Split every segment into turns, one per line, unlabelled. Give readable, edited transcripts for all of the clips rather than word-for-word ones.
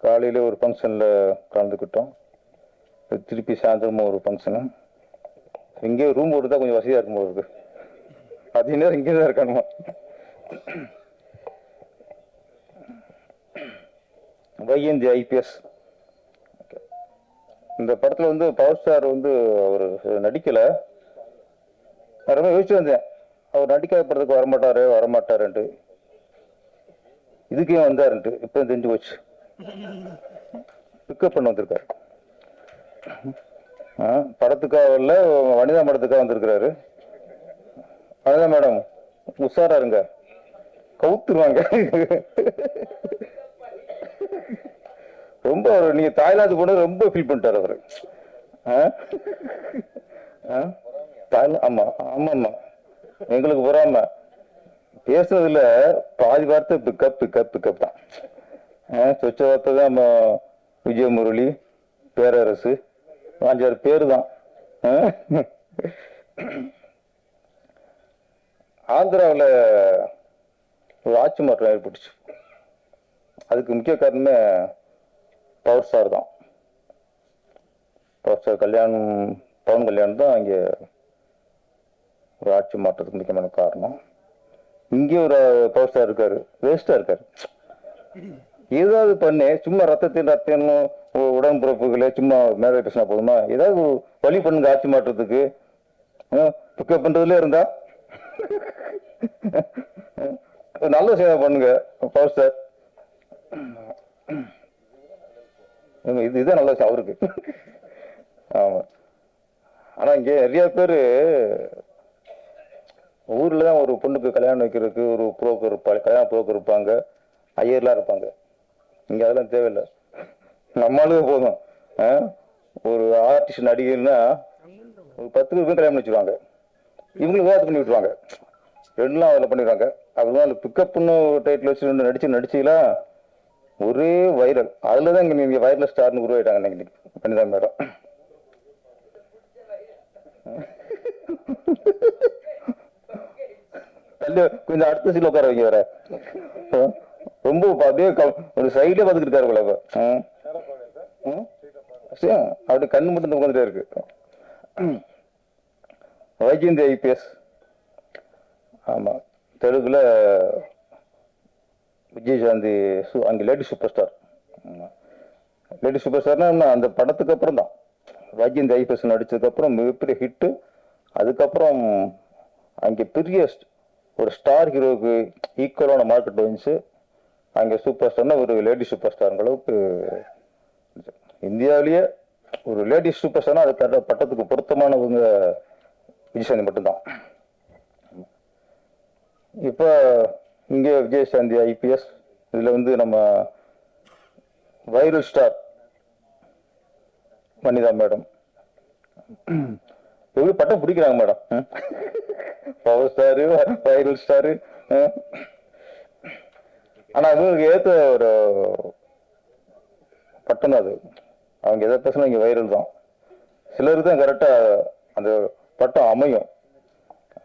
காலையில் ஒரு ஃபங்க்ஷனில் கலந்துக்கிட்டோம். திருப்பி சாயந்தரமும் ஒரு ஃபங்க்ஷனு. இங்கே ரூம் போட்டு கொஞ்சம் வசதியாக இருக்கும் போது இருக்கு. அதிக நேரம் இங்கே தான் இருக்கணுமா. வைஜெயந்தி ஐபிஎஸ் இந்த படத்தில் வந்து பவர் ஸ்டார் வந்து அவர் நடிக்கலை. நான் ரொம்ப யோசிச்சு வந்தேன், அவர் நடிக்காத படத்துக்கு வரமாட்டாருன்ட்டு. இதுக்கே வந்தாருன்ட்டு இப்போ தெரிஞ்சு போச்சு. பிக்கப் பண்ண வந்திருக்காரு. படத்துக்காக இல்லை, வனிதா படத்துக்காக வந்திருக்கிறாரு. வனிதா மேடம் உஷாரா இருங்க, கவுத்துருவாங்க. ரொம்ப நீங்க தாய்லாந்து போனது ரொம்ப ஃபீல் பண்ணிட்டாரு அவரு. ஆமா ஆமா ஆமா, எங்களுக்கு பொறாம பேசுறதுல பாதி வார்த்தை பிக்கப் தான். சொச்ச வார்த்தை தான். நம்ம விஜயமுரளி, பேரரசு, 5-6 பேரு தான். ஆந்திராவில் ஒரு ஆட்சி மாற்றம் ஏற்பட்டுச்சு. அதுக்கு முக்கிய காரணமே பவர் ஸ்டார் தான். பவர் ஸ்டார் பவன் கல்யாணம் தான் அங்கே ஒரு ஆட்சி மாற்றத்துக்கு முக்கியமான காரணம். இங்கே ஒரு பவர் ஸ்டார் இருக்காரு, வேஸ்டா இருக்காரு. ஏதாவது பண்ணு, சும்மா ரத்தம் உடன்பிறப்புகளை சும்மா மேலே பேசினா போதுமா? ஏதாவது வழி பண்ணுங்க ஆட்சி மாற்றத்துக்கு. பிக்கப் பண்றதுல இருந்தா நல்ல சேவை பண்ணுங்க பவர் ஸ்டார். இதுதான் நல்ல விஷயம் அவருக்கு. ஆமா, ஆனா இங்க நிறைய பேரு ஊர்ல தான் ஒரு பொண்ணுக்கு கல்யாணம் வைக்கிறதுக்கு ஒரு புரோக்கர் இருப்பாங்க, கல்யாண புரோக்கர் இருப்பாங்க, ஐயர்லாம் இருப்பாங்க. இங்க அதெல்லாம் தேவையில்லை, நம்மளுக்கு போதும். ஒரு ஆர்டிஸ்ட் நடிகர்னா ஒரு 10 பேர் கல்யாணம் வச்சிருவாங்க, இவங்களுக்கு வேலை பண்ணி விட்டுருவாங்க, ரெண்டுலாம் அதில் பண்ணிடுவாங்க. அப்படிதான் அதில் பிக்கப்னு டைட்டில் வச்சு நடிச்சீங்களா ஒரே வைரல். அதுல தான் இங்க நீங்க வைரல் ஸ்டார்னு உருவாயிட்டாங்க இன்னைக்கு பண்ணிதான் மேடம். கொஞ்சம் அடுத்த சீல உட்கார வைங்க வேற. ரொம்ப அப்படியே ஒரு சைடே பார்த்துக்கிட்டு இருக்காரு போல. அப்படி கண்ணு மட்டும் உட்காந்துட்டே இருக்கு. வைஜெயந்தி ஐபிஎஸ். ஆமா, தெலுங்குல விஜயசாந்தி அங்கே lady super star. Lady super ஸ்டார்னா அந்த படத்துக்கு அப்புறம் தான் வைஜெயந்தி ஐபிஎஸ் நடிச்சதுக்கு அப்புறம் மிகப்பெரிய ஹிட்டு. அதுக்கப்புறம் அங்கே பெரிய ஒரு ஸ்டார் ஹீரோவுக்கு ஈக்குவலான மார்க்கெட் வந்துச்சு. அங்கே சூப்பர் ஸ்டார்னா ஒரு லேடி சூப்பர் ஸ்டார் அளவுக்கு இந்தியாவிலேயே ஒரு லேடி சூப்பர் ஸ்டார்னா அது பட்டத்துக்கு பொருத்தமானவங்க விஜயசாந்தி மட்டும்தான். இப்போ இங்கே விஜயசாந்தி ஐபிஎஸ், இதுல வந்து நம்ம வைரல் ஸ்டார் வனிதா மேடம் எப்படி பட்டம் பிடிக்கிறாங்க madam. Power star, viral star. ஆனா இவங்களுக்கு ஏத்த ஒரு பட்டம் தான் அது. அவங்க எதை பேசினா இங்க வைரல் தான். சிலருக்கு தான் கரெக்டா அந்த பட்டம் அமையும்.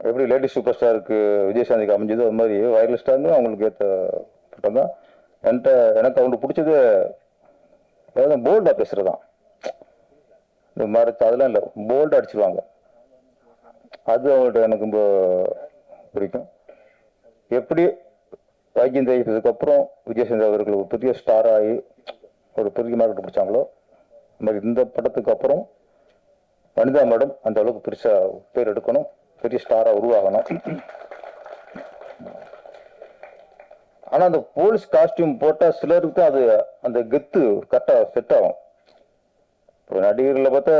எப்படி லேடி சூப்பர் ஸ்டாருக்கு விஜயசாந்திக்கு அமைஞ்சது அது மாதிரி வைரல் ஸ்டார்னு அவங்களுக்கு ஏற்ற பட்டம் தான். எனக்கு அவங்களுக்கு பிடிச்சது ஏதாவது போல்டா பேசுறதுதான். இந்த மாதிரி அதெல்லாம் இல்லை, போல்டா அடிச்சிருவாங்க. அது அவங்கள்ட்ட எனக்கு ரொம்ப பிடிக்கும். எப்படி வைஜெயந்தி ஐபிஎஸ்க்கு அப்புறம் விஜயசாந்தி அவர்கள் ஒரு பெரிய ஸ்டார் ஆகி ஒரு பெரிய மார்க்கெட் பிடிச்சாங்களோ, அந்த மாதிரி இந்த படத்துக்கு அப்புறம் வனிதா மேடம் அந்த அளவுக்கு பெருசா பேர் எடுக்கணும், பெரிய ஸ்டாரா உருவாகணும். ஆனா அந்த போலீஸ் காஸ்டியூம் போட்டா சிலருக்கு தான் அது அந்த கெத்து கரெக்டா செட் ஆகும். இப்போ நடிகர்களை பார்த்தா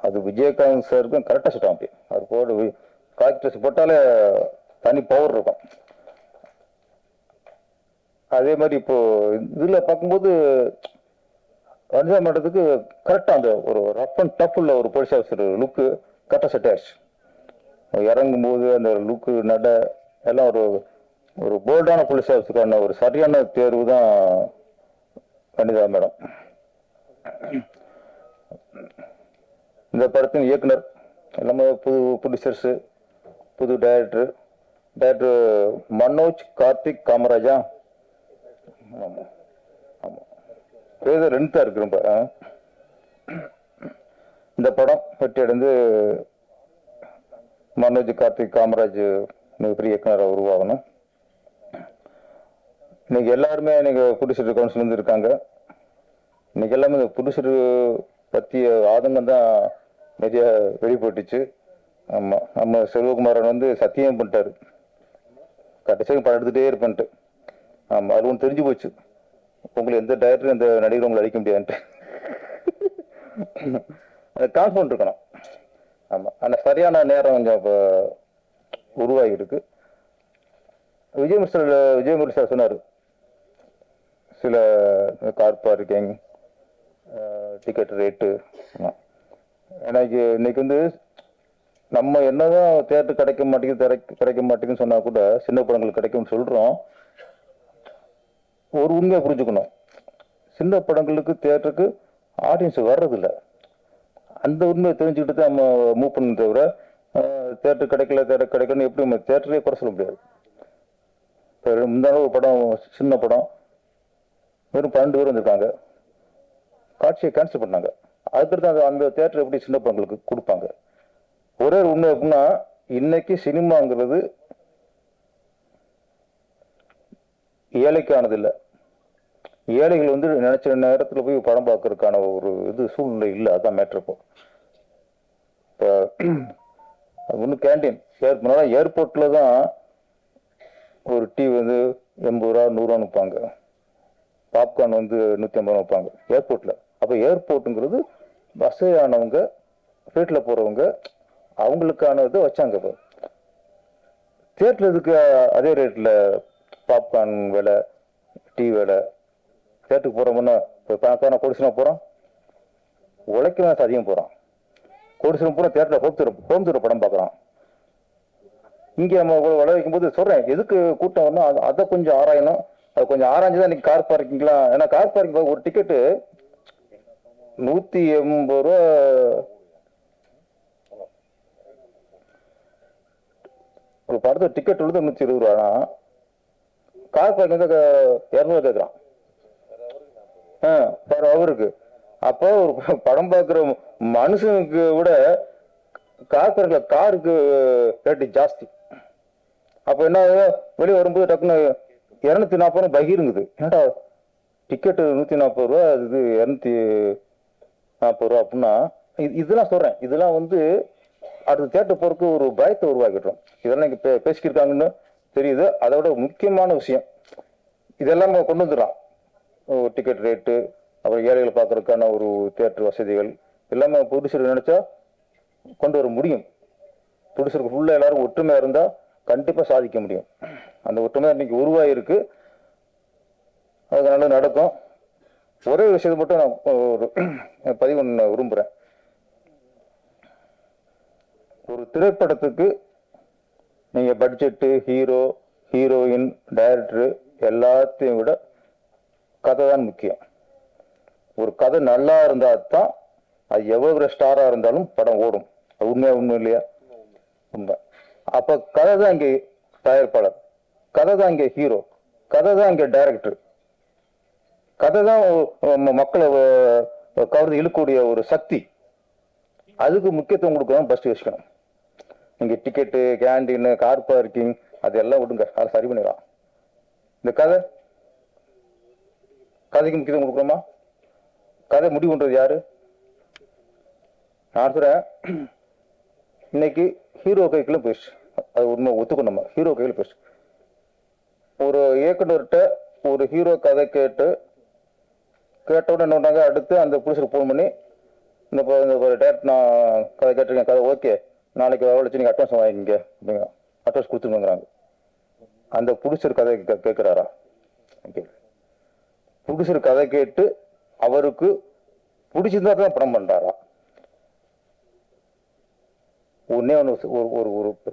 அது விஜயகாந்த் சாருக்கும் கரெக்டா செட் ஆகும். அது போட்டு காஸ்டியூம் போட்டாலே தனி பவர் இருக்கும். அதே மாதிரி இப்போ இதுல பார்க்கும்போது வனிதா மேடத்துக்கு கரெக்டா அந்த ஒரு ரஃப் அண்ட் டஃப் உள்ள ஒரு போலீஸ் ஆஃபீஸர் லுக்கு கரெக்டா செட் ஆயிடுச்சு. இறங்கும் போது அந்த லுக்கு நட எல்லாம் ஒரு போல்டான போலீஸ் ஆஃபீஸருக்கான ஒரு சரியான தேர்வு தான் வனிதா மேடம். இந்த படத்தின் இயக்குனர் எல்லாமே புது ப்ரொடியூசர்ஸ், புது டைரக்டர் மனோஜ் கார்த்திக் காமராஜா. ஆமா ஆமா லென்த்தாக இருக்கு ரொம்ப. இந்த படம் வெற்றி அடைந்து மனோஜ், கார்த்திக், காமராஜ் மிகப்பெரிய இயக்குனராக உருவாகணும். இன்னைக்கு எல்லாருமே இன்னைக்கு ப்ரொடியூசர் கவுன்சில் இருக்காங்க. இன்னைக்கு எல்லாமே இந்த ப்ரொடியூசர் பற்றிய ஆதங்கம் தான் நிறைய வெளிப்பட்டுச்சு. ஆமாம், நம்ம செல்வகுமாரன் சத்தியம் பண்ணிட்டாரு, கடைசியாக படம் எடுத்துகிட்டே இருப்பேன்ட்டு. ஆமாம், அது ஒன்று தெரிஞ்சு போச்சு, உங்களுக்கு எந்த டைரக்டரும் எந்த நடிகரும் உங்களை அழிக்க முடியாதுன்ட்டு. அது கான்ஃபிடன்ட் இருக்கணும். ஆமாம், அந்த சரியான நேரம் கொஞ்சம் இப்போ உருவாகிருக்கு. விஜயமுரளி சார் சொன்னார், சில கார் பார்க்கிங், டிக்கெட் ரேட்டு. எனக்கு இன்னைக்கு நம்ம என்னதான் தேட்டர் கிடைக்க மாட்டேங்குன்னு சொன்னா கூட சின்ன படங்கள் கிடைக்கும்னு சொல்றோம். ஒரு உண்மையை புரிஞ்சுக்கணும், சின்ன படங்களுக்கு தேட்டருக்கு ஆடியன்ஸ் வர்றதில்ல. அந்த உண்மையை தெரிஞ்சுக்கிட்டு தான் நம்ம மூவ் பண்ண தவிர தேட்டர் கிடைக்கணும் எப்படி நம்ம தேட்டரே குறை சொல்ல முடியாது. முந்தான ஒரு படம், சின்ன படம், வெறும் 12 பேர் வந்திருக்காங்க, காட்சியை கேன்சல் பண்ணாங்க. அதுக்கடுத்து அந்த தேட்டர் எப்படி சின்ன படங்களுக்கு கொடுப்பாங்க? ஒரே உண்மை அப்படின்னா, இன்னைக்கு சினிமாங்கிறது ஏழைக்கானது இல்லை. ஏழைகள் நினைச்ச நேரத்தில் போய் படம் பார்க்கறதுக்கான ஒரு சூழ்நிலை இல்லை. அதான் மேட்ரு. இப்போ கேண்டீன் ஏர்போர்ட்ல தான் ஒரு டீ 80 ரூபா 100 ரூபான்னு வைப்பாங்க, பாப்கார்ன் 150 ரூபா வைப்பாங்க ஏர்போர்ட்ல. அப்போ ஏர்போர்ட்டுங்கிறது வசதியானவங்க, ஃபிளைட்ல போறவங்க, அவங்களுக்கான இதை வச்சாங்க. இப்போ தேட்டருக்கு அதே ரேட்ல பாப்கார்ன் விலை, டீ விலை. தேட்டருக்கு போறோம்னா பணக்கான கோடிசனா போறோம், உழைக்கலாம் அதிகம் போறான். கோடிசனம் பூரா தேட்டரில் ஹோம் தூர படம் பார்க்குறான். இங்கே நம்ம விளைவிக்கும் போது சொல்றேன், எதுக்கு கூட்டம் வரணும் அதை கொஞ்சம் ஆராயணும். அது கொஞ்சம் ஆராய்ஞ்சுதான் இன்னைக்கு கார் பார்க்கிங்லாம். ஏன்னா கார் பார்க்கிங் ஒரு டிக்கெட்டு 180 ரூபா. ஒரு படத்தை டிக்கெட் 120 ரூபா, கார் பார்க்கிங் 200 கேட்குறான் பெர் ஹவருக்கு. அப்போ ஒரு படம் பார்க்குற மனுஷனுக்கு விட கார் பார்க்கிங்ல காருக்கு ரேட்டு ஜாஸ்தி. அப்போ என்ன வெளியே வரும்போது டக்குன்னு 240 ரூபா பகிருங்குது. என்னடா டிக்கெட்டு 140 ரூபா, இது 240 ரூபா அப்படின்னா, இதெல்லாம் சொல்றேன். இதெல்லாம் அடுத்த தேட்டர் போறதுக்கு ஒரு பயத்தை உருவாக்கிட்டோம். இதெல்லாம் இங்க பேசிக்கிருக்காங்கன்னு தெரியுது. அதோட முக்கியமான விஷயம் இதெல்லாம் கொண்டு வந்துடுறான். டிக்கெட் ரேட்டு, அப்புறம் ஏழைகளை பார்க்கறதுக்கான ஒரு தேட்டர் வசதிகள் எல்லாமே ப்ரொடியூசர் நினைச்சா கொண்டு வர முடியும். ப்ரொடியூசருக்கு ஃபுல்லாக எல்லாரும் ஒற்றுமையா இருந்தா கண்டிப்பா சாதிக்க முடியும். அந்த ஒற்றுமை இன்னைக்கு உருவாயிருக்கு, அது நல்லா நடக்கும். ஒரே விஷயத்தை மட்டும் நான் ஒரு பதிவு பண்ண விரும்புறேன். ஒரு திரைப்படத்துக்கு நீங்க பட்ஜெட்டு, ஹீரோ, ஹீரோயின், டைரக்டரு எல்லாத்தையும் விட கதை தான் முக்கியம். ஒரு கதை நல்லா இருந்தா தான் அது எவ்வளவு ஸ்டாரா இருந்தாலும் படம் ஓடும். உண்மை இல்லையா? உண்மை. அப்ப கதை தான் இங்கே தயாரிப்பாளர், கதை தான் இங்கே ஹீரோ, கதை தான் இங்கே டைரக்டர், கதை தான் மக்களை கவர்ந்து இழுக்கக்கூடிய ஒரு சக்தி. அதுக்கு முக்கியத்துவம் கொடுக்கணும். ஃபர்ஸ்ட் யோசிக்கணும். நீங்க டிக்கெட்டு, கேண்டீன், கார் பார்க்கிங் அதெல்லாம் விடுங்க, அதை சரி பண்ணிடலாம். இந்த கதைக்கு முக்கியத்துவம் கொடுக்குறோமா? கதை முடிவு பண்றது யாரு? நான் சொல்றேன், இன்னைக்கு ஹீரோ கைக்குள்ள போயிடுச்சு. அது உண்மை, ஒத்துக்கணும். ஹீரோ கையில் போயிடுச்சு. ஒரு இயக்குனர்கிட்ட ஒரு ஹீரோ கதை கேட்டவுடனே என்ன பண்ணாங்க, அடுத்து அந்த புருஷருக்கு ஃபோன் பண்ணி இந்த டேரக்ட் நான் கதை கேட்டிருக்கேன், கதை ஓகே, நாளைக்கு வரவழைச்சு நீங்க அட்வான்ஸ் வாங்கிங்க அப்படிங்க, அட்வான்ஸ் கொடுத்துருங்கிறாங்க. அந்த புருஷர் கதை கேட்கிறாரா? புருஷர் கதை கேட்டு அவருக்கு பிடிச்சிருந்தா தான் படம் பண்றாரா? ஒன்னே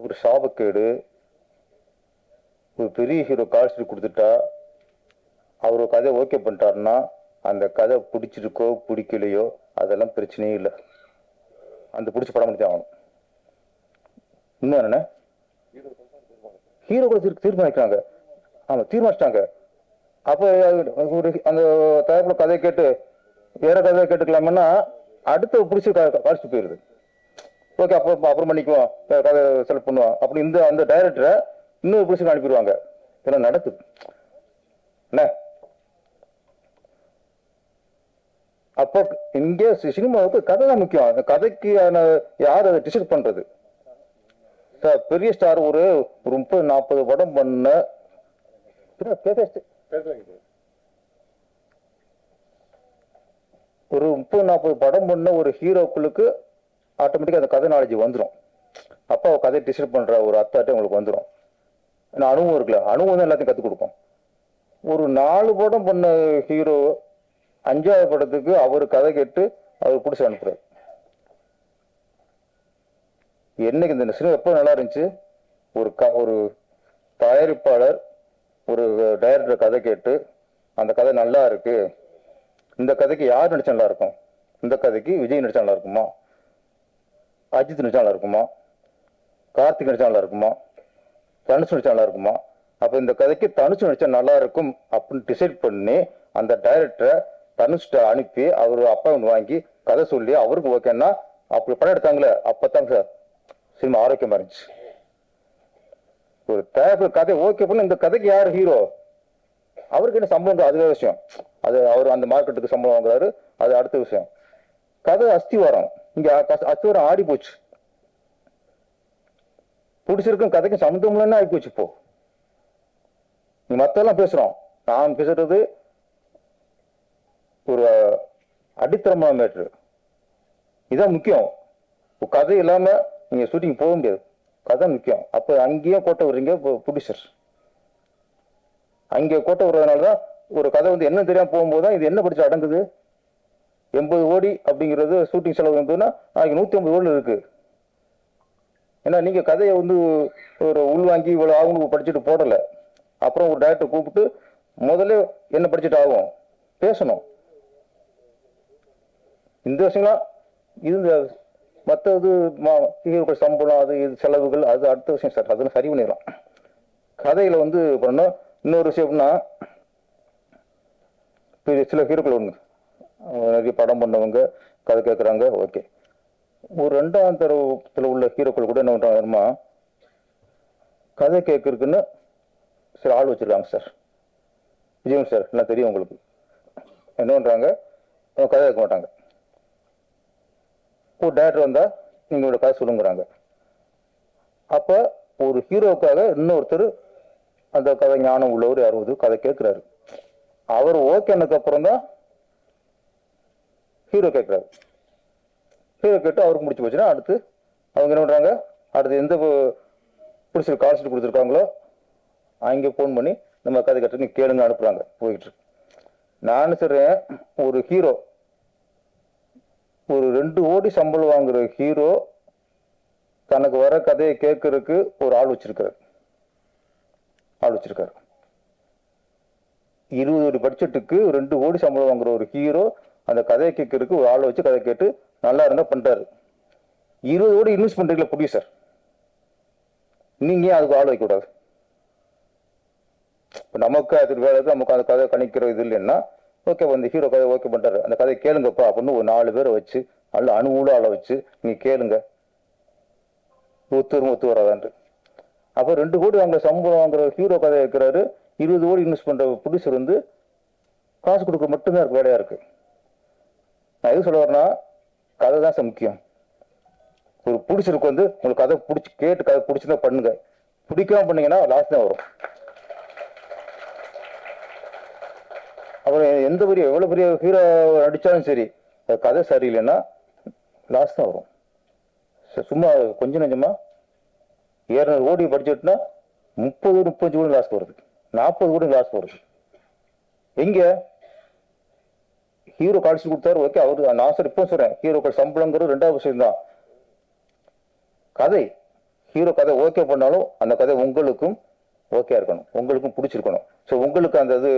ஒரு சாபக்கேடு, ஒரு பெரிய ஹீரோ கால்ஷீட் கொடுத்துட்டா அவரு கதை ஓகே பண்ணிட்டாருன்னா அந்த கதை பிடிச்சிருக்கோ பிடிக்கலையோ அதெல்லாம் பிரச்சனையே இல்லை, அந்த பிடிச்ச படம் பண்ணி ஆகணும். இன்னும் என்ன, ஹீரோ கூட தீர்மானிக்கிறாங்க. ஆமா, தீர்மானிச்சிட்டாங்க. அப்போ ஒரு அந்த தயாரிப்புல கதையை கேட்டு வேற கதையை கேட்டுக்கலாம்னா அடுத்த பிடிச்சி காடிச்சு போயிருது. ஓகே அப்போ அப்புறம் பண்ணிக்குவோம், கதை செலக்ட் பண்ணுவோம் அப்படி இந்த அந்த டைரக்டரை இன்னொரு பிடிச்சி அனுப்பிடுவாங்க. இதெல்லாம் நடக்குது என்ன. அப்போ இங்கே சினிமாவுக்கு கதை தான் முக்கியம். அந்த கதைக்கு யார் அதை டிசைட் பண்றது? பெரிய ஸ்டார் ஒரு 30-40 படம் பண்ண ஒரு 30-40 படம் பண்ண ஒரு ஹீரோக்களுக்கு ஆட்டோமேட்டிக்கா அந்த கதை நாலேஜ் வந்துடும். அப்போ அவ கதை டிசைட் பண்ற ஒரு அத்தாட்டே உங்களுக்கு வந்துடும். ஏன்னா அனுபவம் இருக்குல்ல, அனுபவம் தான் எல்லாத்தையும் கற்றுக் கொடுக்கும். ஒரு 4 படம் பண்ண ஹீரோ 5வது படத்துக்கு அவர் கதை கேட்டு அவர் பிடிச்சி அனுப்புறாரு. என்னைக்கு இந்த சினிமா எப்போ நல்லா இருந்துச்சு? ஒரு தயாரிப்பாளர் ஒரு டைரக்டர் கதை கேட்டு அந்த கதை நல்லா இருக்கு, இந்த கதைக்கு யார் நடிச்சா நல்லா இருக்கும், இந்த கதைக்கு விஜய் நடிச்சா நல்லா இருக்குமா, அஜித் நடிச்சா நல்லா இருக்குமா, கார்த்திக் நடிச்சா நல்லா இருக்குமா, தனுஷ் நடிச்சா நல்லா இருக்குமா, அப்ப இந்த கதைக்கு தனுஷ் நடிச்சா நல்லா இருக்கும் அப்படின்னு டிசைட் பண்ணி அந்த டைரக்டரை தனுஷ்ட அனுப்பி அவர் அப்பாயின்ட் வாங்கி கதை சொல்லி அவருக்கு ஓகேன்னா அப்படி படம் எடுத்தாங்களே அப்பதாங்க சார் சினிமா ஆரோக்கியமா இருந்துச்சு. ஒரு தயாரிப்பு கதை ஓகே பண்ண இந்த கதைக்கு யார் ஹீரோ, அவருக்கு என்ன சம்பளம் அது விஷயம், அது அவர் அந்த மார்க்கெட்டுக்கு சம்பளம் வாங்குறாரு, அது அடுத்த விஷயம். கதை அஸ்திவாரம், இங்க அஸ்திவாரம் ஆடி போச்சு, பிடிச்சிருக்கும் கதைக்கு சம்மந்தம்லன்னு ஆகி போச்சு. இப்போ நீ மத்தெல்லாம் பேசுறோம், நான் பேசுறது ஒரு அடித்தரமான மேட்ரு. இதான் முக்கியம். கதை இல்லாம நீங்க ஷூட்டிங் போக முடியாது, கதை முக்கியம். அப்ப அங்கேயும் கோட்டை வர்றீங்க ப்ரொடியூசர், அங்கே கோட்டை வர்றதுனாலதான் ஒரு கதை வந்து என்ன தெரியாம போகும்போதுதான் இது என்ன படிச்சு அடங்குது. 80 கோடி அப்படிங்கிறது ஷூட்டிங் செலவு என்பதுன்னா நாளைக்கு 150 கோடி இருக்கு. ஏன்னா நீங்க கதையை வந்து ஒரு உள்வாங்கி இவ்வளவு ஆகும் படிச்சுட்டு போடல. அப்புறம் ஒரு டைரக்டர் கூப்பிட்டு முதல்ல என்ன படிச்சுட்டு ஆகும் பேசணும். இந்த விஷயம்லாம் இது மற்றது ஹீரோக்கள் சம்பளம் அது இது செலவுகள் அது அடுத்த விஷயம் சார், அதெல்லாம் சரி பண்ணிடலாம். கதையில வந்து பண்ணோம். இன்னொரு விஷயம் எப்படின்னா சில ஹீரோக்கள் ஒண்ணு நிறைய படம் பண்ணவங்க கதை கேட்கறாங்க, ஓகே. ஒரு 2ஆம் தரத்துல உள்ள ஹீரோக்கள் கூட என்ன பண்றாங்க, கதை கேட்கறதுக்குன்னு சில ஆள் வச்சிருக்காங்க சார். விஜயன் சார் எல்லாம் தெரியும் உங்களுக்கு. என்ன பண்றாங்க, கதை கேட்க மாட்டாங்க. ஒரு டைரக்டர் வந்தா நீங்களோட கதை சொல்லுங்கிறாங்க. அப்ப ஒரு ஹீரோவுக்காக இன்னொருத்தர் அந்த கதை ஞானம் உள்ளவர் 60 கதை கேட்கிறாரு. அவர் ஓகேனதுக்கு அப்புறம் தான் ஹீரோ கேட்கிறாரு. ஹீரோ கேட்டு அவருக்கு முடிச்சு போச்சுன்னா அடுத்து அவங்க என்ன பண்றாங்க, அடுத்து எந்த பிடிச்சிருக்கு கால் ஷீட் கொடுத்துருக்காங்களோ அங்கே போன் பண்ணி நம்ம கதை கட்டுறது கேளுங்க அனுப்புறாங்க. போயிட்டு இருக்கு. நான் சொல்றேன், ஒரு ஹீரோ ஒரு 2 கோடி சம்பளம் வாங்குற ஹீரோ தனக்கு வர கதையை கேட்கறதுக்கு ஒரு ஆள் வச்சிருக்காரு. 20 கோடி பட்ஜெட்டுக்கு 2 கோடி சம்பளம் வாங்குற ஒரு ஹீரோ அந்த கதையை கேட்கறதுக்கு ஒரு ஆள் வச்சு கதை கேட்டு நல்லா இருந்தா பண்றாரு. 20 கோடி இன்வெஸ்ட் பண்றீங்களா ப்ரொடியூசர், நீங்க அதுக்கு ஆள் வைக்க கூடாது. நமக்கு அது வேலை, நமக்கு அந்த கதை கணிக்கிற இது இல்லைன்னா ஓகே வந்து ஹீரோ கதை ஓகே பண்றாரு, அந்த கதையை கேளுங்கப்பா அப்படின்னு ஒரு 4 பேரை வச்சு நல்ல அணுகுல ஆளை வச்சு நீங்க கேளுங்க, ஒத்து வராதான்ட்டு. அப்ப 2 கோடி வாங்குற சம்பளம் வாங்குற ஹீரோ கதை இருக்கிறாரு, 20 கோடி இன்வெஸ்ட் பண்ற ப்ரொடியூசர் வந்து காசு கொடுக்க மட்டும்தான் இருக்கு, வேலையா இருக்கு. நான் எது சொல்ல வரேன்னா கதை தான் சார் முக்கியம். ஒரு ப்ரொடியூசருக்கு வந்து உங்களுக்கு கதை பிடிச்சி கேட்டு கதை பிடிச்சிருந்தா பண்ணுங்க, பிடிக்காம பண்ணீங்கன்னா லாஸ்ட் தான் வரும். அப்புறம் எந்த பெரிய எவ்வளவு பெரிய ஹீரோ நடிச்சாலும் சரி கதை சரியில்லைன்னா லாஸ் தான் வரும். சும்மா கொஞ்சம் நஞ்சமா 200 கோடி பட்ஜெட்னா 30-35 கோடி லாஸ் வருது, 40 கோடி லாஸ் வருது. எங்க ஹீரோ காட்சி கொடுத்தாரு ஓகே, அவரு நான் சார் இப்போ சொல்றேன் ஹீரோக்கள் சம்பளங்கிறது 2வது விஷயம் தான். கதை ஹீரோ கதை ஓகே பண்ணாலும் அந்த கதை உங்களுக்கும் ஓகே இருக்கணும், உங்களுக்கும் பிடிச்சிருக்கணும். ஸோ உங்களுக்கு அந்த இது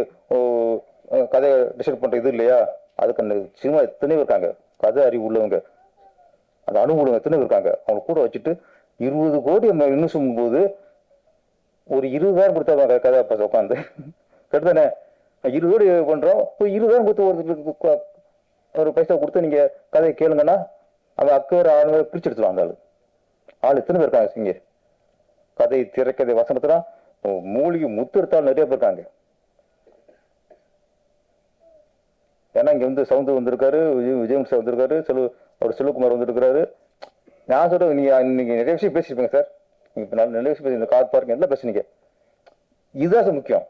கதையை டிசைட் பண்ற இது இல்லையா, அதுக்கு அந்த சினிமா எத்தனை இருக்காங்க கதை அறிவு உள்ளவங்க, அந்த அனுபவம் எத்தனை இருக்காங்க, அவங்க கூட வச்சுட்டு 20 கோடி இன்வெஸ்ட் பண்ணும்போது ஒரு 20,000 கொடுத்தா கதை உட்காந்து கெடுதானே. 20 கோடி பண்றோம், இப்போ 20,000 கொடுத்து ஒரு பைசா கொடுத்து நீங்க கதையை கேளுங்கன்னா அவன் அக்கறை ஆளுநர் பிரிச்சு எடுத்துருவாங்க. ஆள் எத்தனை பேர் இருக்காங்க இங்க கதை திரைக்கதை வசனத்துல மூலிகை முத்து எடுத்தாலும் நிறைய பேர் இருக்காங்க. ஏன்னா இங்க வந்து சவுந்தர் வந்திருக்காரு, விஜயமுஷா வந்திருக்காரு, அவர் செல்வகுமார் வந்திருக்காரு. நான் சொல்றேன், நீங்க இன்னைக்கு நிறைய விஷயம் பேசிருப்பீங்க சார். இப்ப நிறைய விஷயம் பேசி கார் பார்க்க எல்லாம் பேசுனீங்க. இதுதான் முக்கியம்.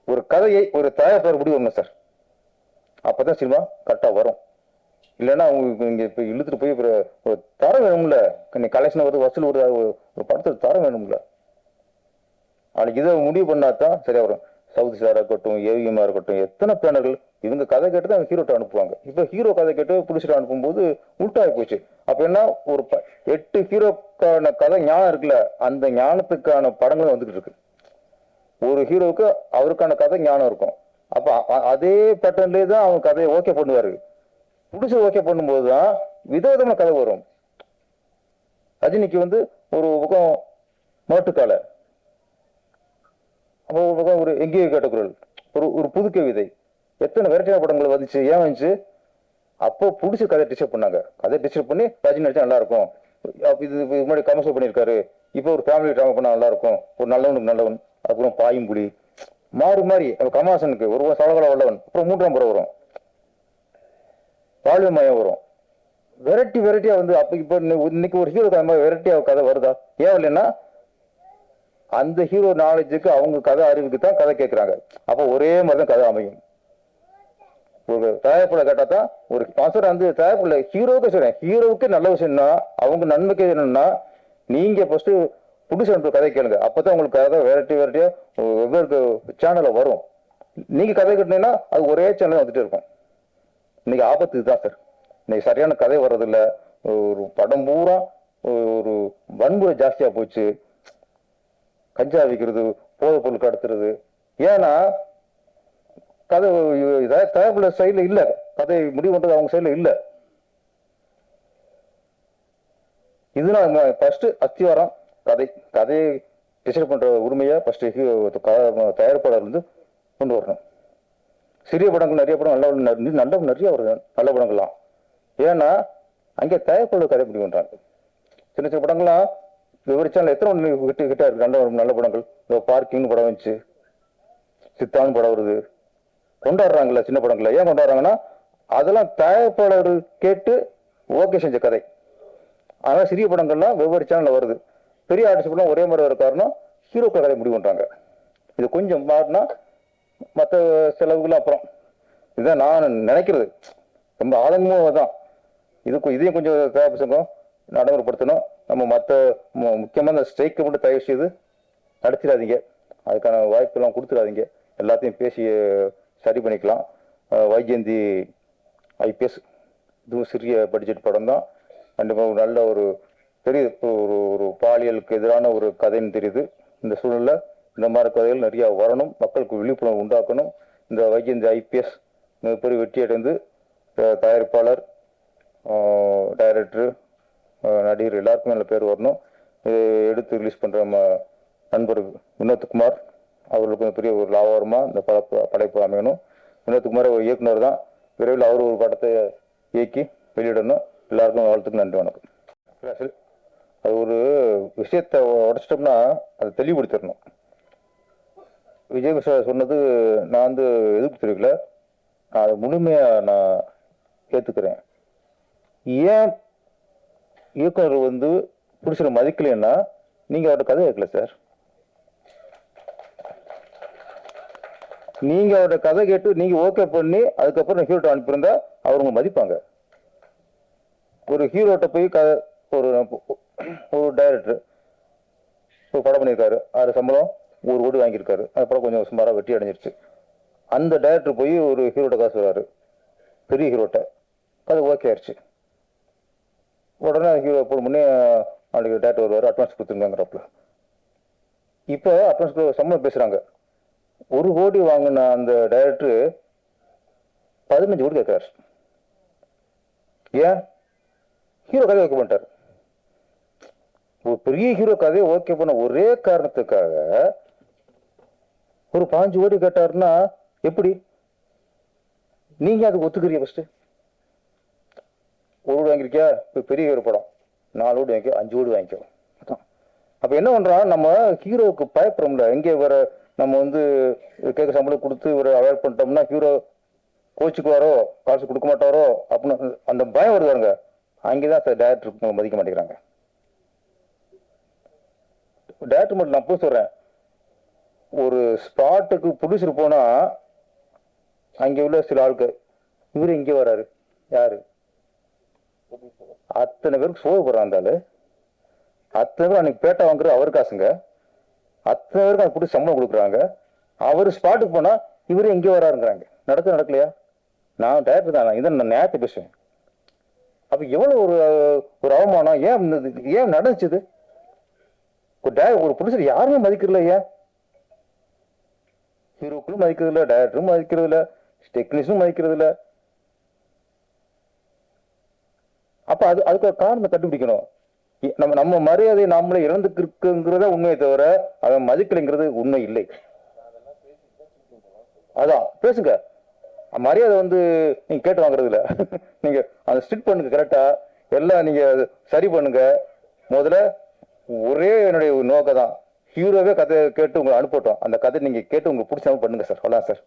ஒரு கதையை ஒரு தயாரிப்பாளர் முடிவு வரணும் சார். அப்பதான் சினிமா கரெக்டா வரும். இல்லைன்னா அவங்க இங்க இப்ப இழுத்துட்டு போய் ஒரு தரம் வேணும்ல. கலெக்ஷன் வருது, வசூல் வருது, ஒரு படத்துக்கு தரம் வேணும்ல. நாளைக்கு இதை முடிவு பண்ணாதான் சரியா வரும். சவுத் ஸ்டாரா இருக்கட்டும், ஏவிஎம்மா இருக்கட்டும், எத்தனை பேனர்கள் இவங்க கதை கேட்டு தான் ஹீரோட்ட அனுப்புவாங்க. இப்ப ஹீரோ கதை கேட்டு புடிச்சிட்டு அனுப்பும்போது உள்டாகி போச்சு. அப்ப என்ன, ஒரு 8 ஹீரோக்கான கதை ஞானம் இருக்குல்ல, அந்த ஞானத்துக்கான படங்களும் வந்துகிட்டு இருக்கு. ஒரு ஹீரோவுக்கு அவருக்கான கதை ஞானம் இருக்கும். அப்ப அதே பேட்டர்ன்லேயே தான் அவங்க கதையை ஓகே பண்ணுவாரு. புடிச்சு ஓகே பண்ணும்போதுதான் விதவிதமான கதை வரும். ரஜினிக்கு வந்து ஒரு பக்கம் மாட்டுக்கால, அப்போ ஒரு பக்கம் ஒரு எங்கேயோ கேட்ட குரல், ஒரு புது கவிதை, எத்தனை வெரைட்டியான படங்கள் வந்துச்சு. ஏன் வந்துச்சு? அப்போ புடிச்சு கதை டிஸ்டர்ப் பண்ணாங்க. கதை டிஸ்டர்ப் பண்ணி ரஜினி நடிச்சா நல்லா இருக்கும், இது முன்னாடி கமர்ஷியல் பண்ணியிருக்காரு, இப்போ ஒரு ஃபேமிலி ட்ராமா பண்ணா நல்லா இருக்கும், ஒரு நல்லவனுக்கு நல்லவன், அப்புறம் பாயும்புலி, மாறி மாறி கமலாசனுக்கு ஒரு சலகல வல்லவன், அப்புறம் 3ஆம் புறம் வரும், பாலியமயம் வரும். வெரைட்டியா வந்து அப்ப இப்ப இன்னைக்கு ஒரு ஹீரோ கதை வெரைட்டியா கதை வருதா? ஏன் இல்லைன்னா அந்த ஹீரோ நாலேஜுக்கு அவங்க கதை அறிவுக்கு தான் கதை கேட்கறாங்க. அப்ப ஒரே மாதிரிதான் கதை அமையும். ஒரு தயாரிப்புல கேட்டா தான் ஒரு மாசம் வந்து தயாரிப்புல ஹீரோவுக்கு சொல்றேன், ஹீரோவுக்கு நல்ல விஷயம்னா அவங்க நன்மைக்கு என்னன்னா, நீங்க ஃபர்ஸ்ட் புதுசு கதை கேளுங்க. அப்பதான் உங்களுக்கு கதை வெரைட்டியா வெவ்வேறு சேனல்ல வரும். நீங்க கதை கேட்டீங்கன்னா அது ஒரே சேனல் வந்துட்டு இருக்கும். இன்னைக்கு ஆபத்து இதுதான் சார். இன்னைக்கு சரியான கதை வர்றதில்ல. ஒரு படம் பூரா ஒரு வன்முறை ஜாஸ்தியா போச்சு. கஞ்சா விற்கிறது, போதை பொருள் கடத்துறது. ஏன்னா கதை தயாரிப்புல சைட்ல இல்ல, கதை முடிவு பண்றது அவங்க சைட்ல இல்ல. இதுதான் ஃபர்ஸ்ட் அத்திவாரம். கதையை டிசைட் பண்ற உரிமையா ஃபர்ஸ்ட் தயாரிப்பாளர் வந்து கொண்டு வரணும். சிறிய படங்கள் நிறைய படம் நல்ல நிறைய வருது, நல்ல படங்கள்லாம். ஏன்னா அங்கே தயாரிப்பாளர் கதை முடிவு பண்றாங்க. சின்ன சின்ன படங்கள்லாம் விவரிச்சால எத்தனை கிட்ட இருக்கு நல்ல படங்கள். பார்க்கிங் படம் வந்துச்சு, சித்தான்னு படம் வருது, கொண்டாடுறாங்கல்ல சின்ன படங்கள்ல. ஏன் கொண்டாடுறாங்கன்னா அதெல்லாம் தயாரிப்பாளர்கள் கேட்டு ஓகே செஞ்ச கதை. ஆனா சிறிய படங்கள்லாம் வெவ்வேறு சேனல்ல வருது. பெரிய ஆர்டிஸ்ட் படம் ஒரே மாதிரி வர காரணம் ஹீரோக்கள் கதை முடிவு பண்றாங்க. இது கொஞ்சம் மாறினா மற்ற செலவுகள் அப்புறம் இதுதான் நான் நினைக்கிறது. ரொம்ப ஆழமும் தான். இதையும் கொஞ்சம் தயாரிப்பு நடைமுறைப்படுத்தணும். நம்ம மற்ற முக்கியமான ஸ்ட்ரைக்கை மட்டும் தயவு செய்து நடத்திடாதீங்க. அதுக்கான வாய்ப்பெல்லாம் கொடுத்துடாதீங்க. எல்லாத்தையும் பேசி சரி பண்ணிக்கலாம். வைஜெயந்தி ஐபிஎஸ் இதுவும் சிறிய பட்ஜெட் படம் தான். கண்டிப்பாக நல்ல ஒரு தெரியுது, ஒரு பாலியலுக்கு எதிரான ஒரு கதைன்னு தெரியுது. இந்த சூழல்ல இந்த மாதிரி கதைகள் நிறைய வரணும், மக்களுக்கு விழிப்புணர்வு உண்டாக்கணும். இந்த வைஜெயந்தி ஐபிஎஸ் மிகப்பெரிய வெற்றி அடைந்து தயாரிப்பாளர், டைரக்டர், நடிகர் எல்லாருக்குமே நல்ல பேர் வரணும். இதை எடுத்து ரிலீஸ் பண்ற நண்பர் வினோத்குமார் அவர்களுக்கு பெரிய ஒரு லாபகரமா இந்த படைப்பு அமையணும். வினோத்குமார் ஒரு இயக்குனர் தான். விரைவில் அவர் ஒரு படத்தை இயக்கி வெளியிடணும். எல்லாருக்கும் வாழ்த்துக்கு நன்றி, வணக்கம். அது ஒரு விஷயத்தை உடைச்சிட்டோம்னா அதை தெளிவுபடுத்திடணும். விஜய் பிரசாத் சொன்னது நான் வந்து எதிர்ப்பு தெரிவிக்கல, அதை முழுமையா நான் ஏத்துக்கிறேன். ஏன் இயக்குனர் வந்து புடிச்சிட மதிக்கலைன்னா நீங்க அவரோட கதை கேட்கல சார். நீங்க அவரோட கதை கேட்டு நீங்க ஓகே பண்ணி அதுக்கப்புறம் ஹீரோட்ட அனுப்பியிருந்தா அவங்க மதிப்பாங்க. ஒரு ஹீரோட்ட போய் ஒரு டைரக்டர் ஒரு படம் பண்ணியிருக்காரு, 6 சம்பளம் 1 கோடி வாங்கியிருக்காரு, அந்த படம் கொஞ்சம் சுமாரா வெற்றி அடைஞ்சிருச்சு. அந்த டைரக்டர் போய் ஒரு ஹீரோட்ட காசு வராரு, பெரிய ஹீரோட்ட, அது ஓகே ஆயிடுச்சு. உடனே ஹீரோ போன முன்னே நாளைக்கு டேரக்டர் வருவார், அட்வான்ஸ் கொடுத்துருங்கிறப்பல. இப்போ அட்வான்ஸ் சம்பளம் பேசுறாங்க. 1 கோடி வாங்கின அந்த டைரக்டர் 15 கோடி கேட்கிறார். ஏன்? ஹீரோ கதை ஓகே பண்ணிட்டார். ஒரு பெரிய ஹீரோ கதையை ஓகே பண்ண ஒரே காரணத்துக்காக ஒரு 5 கோடி கேட்டாருன்னா எப்படி நீங்க அதுக்கு ஒத்துக்கிறீங்க? ஃபர்ஸ்ட் ஒரு வீடு வாங்கிருக்கியா, இப்போ பெரிய ஒரு படம் 4 வீடு வாங்கிக்கோ, 5 வீடு வாங்கிக்கோ. அப்ப என்ன பண்றான், நம்ம ஹீரோவுக்கு பயப்படுறோம்ல. எங்கே வர நம்ம வந்து கேட்க சம்பளம் கொடுத்து ஒரு அவாய்ட் பண்ணிட்டோம்னா ஹீரோ கோச்சுக்குவாரோ, காசு கொடுக்க மாட்டாரோ அப்படின்னு அந்த பயம் வருவாங்க. அங்கேதான் சார் டேரக்டர் மதிக்க மாட்டேங்கிறாங்க. டேரக்டர் மட்டும் நான் போய் சொல்றேன், ஒரு ஸ்பாட்டுக்கு ப்ரொடியூசர் போனா அங்கே உள்ள சில ஆளுக்கு இவரு இங்கே வராரு, யாரு அத்தனை பேருக்கு சோறு போடுறான். இருந்தாலும் அத்தனை பேர் அன்னைக்கு பேட்டா வாங்குறது அவர் காசுங்க. அத்தனை பேருக்கு அந்த பிடிச்சி சம்பளம் கொடுக்குறாங்க. அவர் ஸ்பாட்டுக்கு போனா இவரு எங்கே வராருங்கிறாங்க. நடக்கலையா? நான் டேரக்டர் தான், இதை நான் நேரத்தை பேசுவேன். அப்ப எவ்வளவு ஒரு அவமானம். ஏன் நடந்துச்சு? ஒரு ப்ரொடியூசர் யாருமே மதிக்கிறல. ஏன் ஹீரோக்களும் மதிக்கிறது இல்லை, டைரக்டரும் மதிக்கிறது இல்லை, டெக்னீஷியனும் மதிக்கிறது இல்லை. அப்ப அதுக்கு காரணத்தை கண்டுபிடிக்கணும். நம்ம மரியாதை நாமளே இழந்துக்கு இருக்குங்கிறத உண்மையை தவிர அவன் மதிக்கலைங்கிறது உண்மை இல்லை. அதான் பேசுங்க. மரியாதை வந்து நீங்க கேட்டு வாங்குறது இல்ல. நீங்க அதை ஸ்ட்ரிக்ட் பண்ணுங்க, கரெக்டா எல்லாம் நீங்க சரி பண்ணுங்க. முதல்ல ஒரே என்னுடைய நோக்கம் தான், ஹீரோவே கதை கேட்டு உங்களை அனுப்பட்டும். அந்த கதை நீங்க கேட்டு உங்களுக்கு பிடிச்சாலும் பண்ணுங்க சார். அவ்வளோதான் சார்.